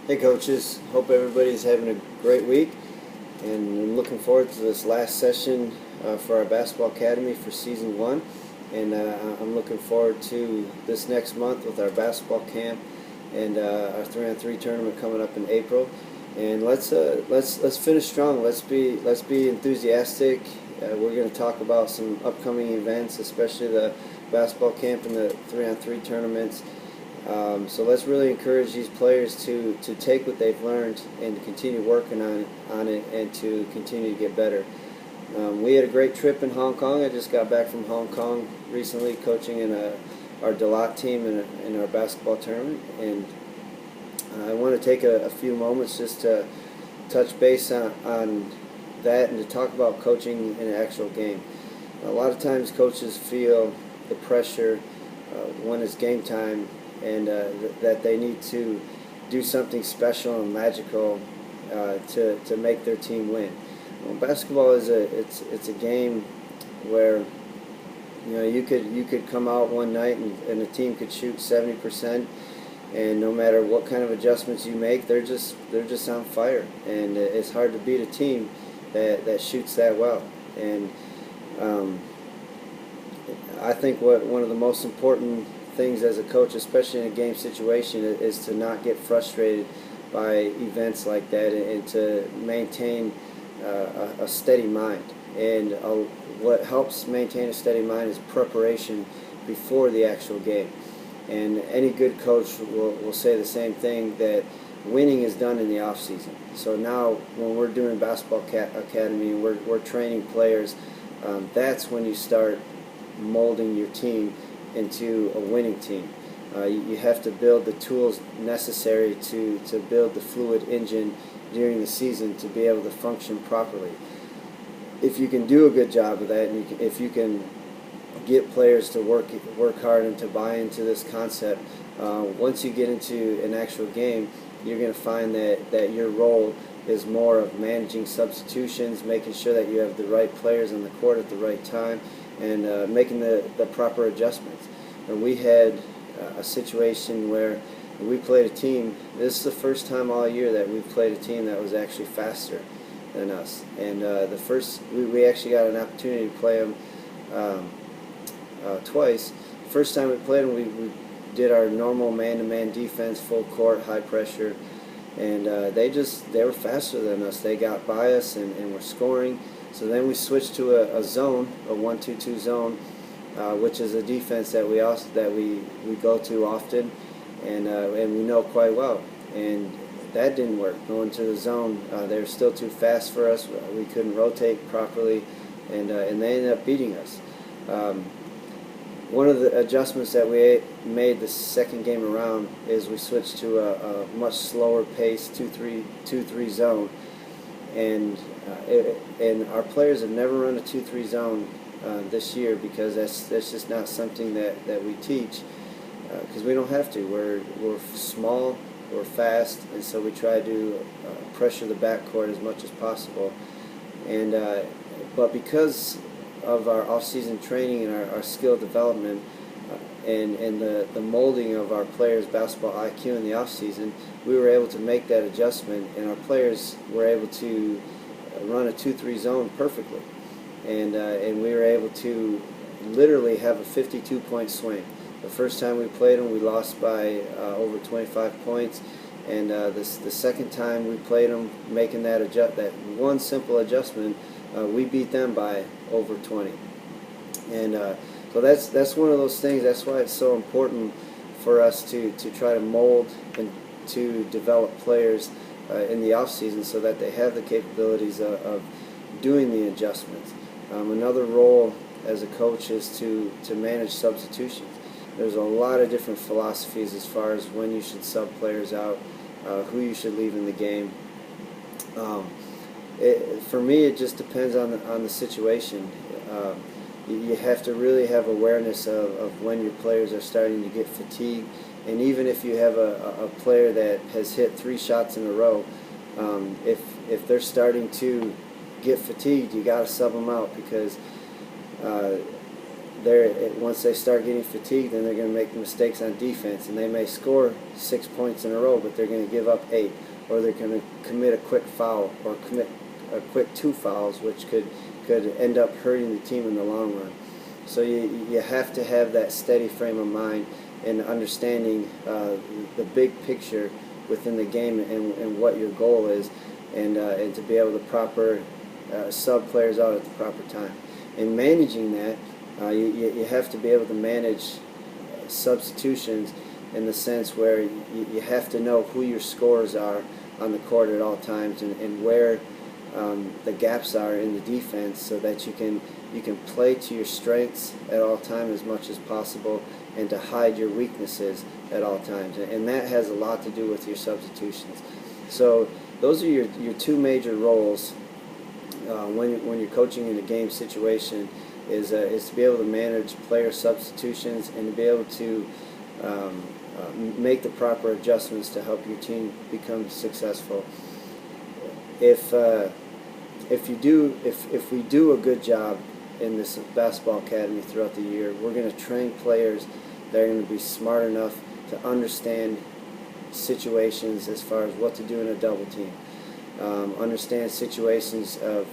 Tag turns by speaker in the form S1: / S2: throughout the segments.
S1: Hey coaches, hope everybody's having a great week, and I'm looking forward to this last session for our basketball academy for season one. And I'm looking forward to this next month with our basketball camp and our 3-on-3 tournament coming up in April. And let's finish strong. Let's be enthusiastic. We're going to talk about some upcoming events, especially the basketball camp and the 3-on-3 tournaments. So let's really encourage these players to take what they've learned and to continue working on it and to continue to get better. We had a great trip in Hong Kong. I just got back from Hong Kong recently, coaching in our Dalat team in our basketball tournament, and I want to take a few moments just to touch base on that and to talk about coaching in an actual game. A lot of times coaches feel the pressure when it's game time, and that they need to do something special and magical to make their team win. Well, basketball is it's a game where you could come out one night and a team could shoot 70%, and no matter what kind of adjustments you make, they're just on fire, and it's hard to beat a team that shoots that well. And I think one of the most important things as a coach, especially in a game situation, is to not get frustrated by events like that, and to maintain a steady mind. And what helps maintain a steady mind is preparation before the actual game. And any good coach will say the same thing, that winning is done in the off season. So now when we're doing basketball academy and we're training players, that's when you start molding your team into a winning team. You have to build the tools necessary to build the fluid engine during the season to be able to function properly. If you can do a good job of that, and if you can get players to work hard and to buy into this concept, once you get into an actual game, you're going to find that your role is more of managing substitutions, making sure that you have the right players on the court at the right time, and making the proper adjustments. And we had a situation where we played a team. This is the first time all year that we've played a team that was actually faster than us. And we actually got an opportunity to play them twice. First time we played them, we did our normal man-to-man defense, full court, high pressure, and they were faster than us. They got by us and were scoring. So then we switched to a zone, a 1-2-2 zone, which is a defense that we go to often, and we know quite well. And that didn't work. Going to the zone, they were still too fast for us. We couldn't rotate properly, and they ended up beating us. One of the adjustments that we made the second game around is we switched to a much slower pace 2-3 zone, and our players have never run a 2-3 zone this year, because that's just not something that we teach, because we don't have to. We're small, we're fast, and so we try to pressure the backcourt as much as possible. And but because of our off-season training and our skill development, and the molding of our players' basketball IQ in the off-season, we were able to make that adjustment, and our players were able to run a 2-3 zone perfectly, and we were able to literally have a 52-point swing. The first time we played them, we lost by over 25 points, and the second time we played them, making that one simple adjustment, we beat them by over 20. And so that's one of those things. That's why it's so important for us to try to mold and to develop players in the off season, so that they have the capabilities of doing the adjustments. Another role as a coach is to manage substitutions. There's a lot of different philosophies as far as when you should sub players out, who you should leave in the game. For me, it just depends on the situation. You have to really have awareness of when your players are starting to get fatigued, and even if you have a player that has hit 3 shots in a row, if they're starting to get fatigued, you got to sub them out, because once they start getting fatigued, then they're going to make mistakes on defense, and they may score 6 points in a row, but they're going to give up 8, or they're going to commit a quick foul or commit a quick 2 fouls, which could end up hurting the team in the long run. So you have to have that steady frame of mind and understanding the big picture within the game and what your goal is, and to be able to proper sub players out at the proper time. In managing that, you have to be able to manage substitutions in the sense where you have to know who your scorers are on the court at all times, and where the gaps are in the defense, so that you can play to your strengths at all times as much as possible, and to hide your weaknesses at all times. And that has a lot to do with your substitutions. So those are your 2 major roles when you're coaching in a game situation, is to be able to manage player substitutions and to be able to make the proper adjustments to help your team become successful. If we do a good job in this basketball academy throughout the year, we're going to train players that are going to be smart enough to understand situations as far as what to do in a double team, understand situations of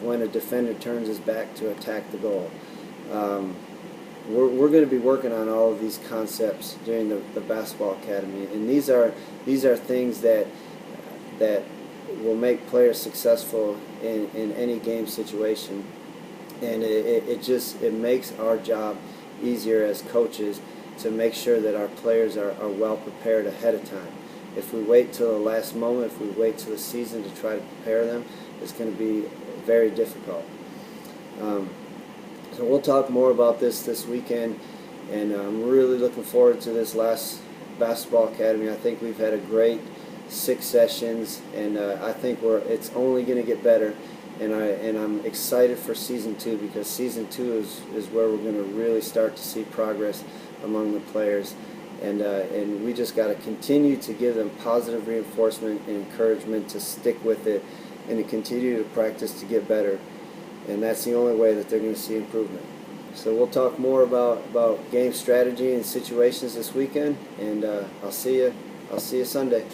S1: when a defender turns his back to attack the goal. We're going to be working on all of these concepts during the basketball academy, and these are things that will make players successful in any game situation, and it makes our job easier as coaches to make sure that our players are well prepared ahead of time. If we wait till the last moment, if we wait till the season to try to prepare them, it's going to be very difficult. So we'll talk more about this weekend, and I'm really looking forward to this last basketball academy. I think we've had a great 6 sessions, and I think it's only going to get better, and I'm excited for season 2, because season 2 is where we're going to really start to see progress among the players, and we just got to continue to give them positive reinforcement and encouragement to stick with it and to continue to practice to get better, and that's the only way that they're going to see improvement. So we'll talk more about game strategy and situations this weekend, and I'll see you Sunday.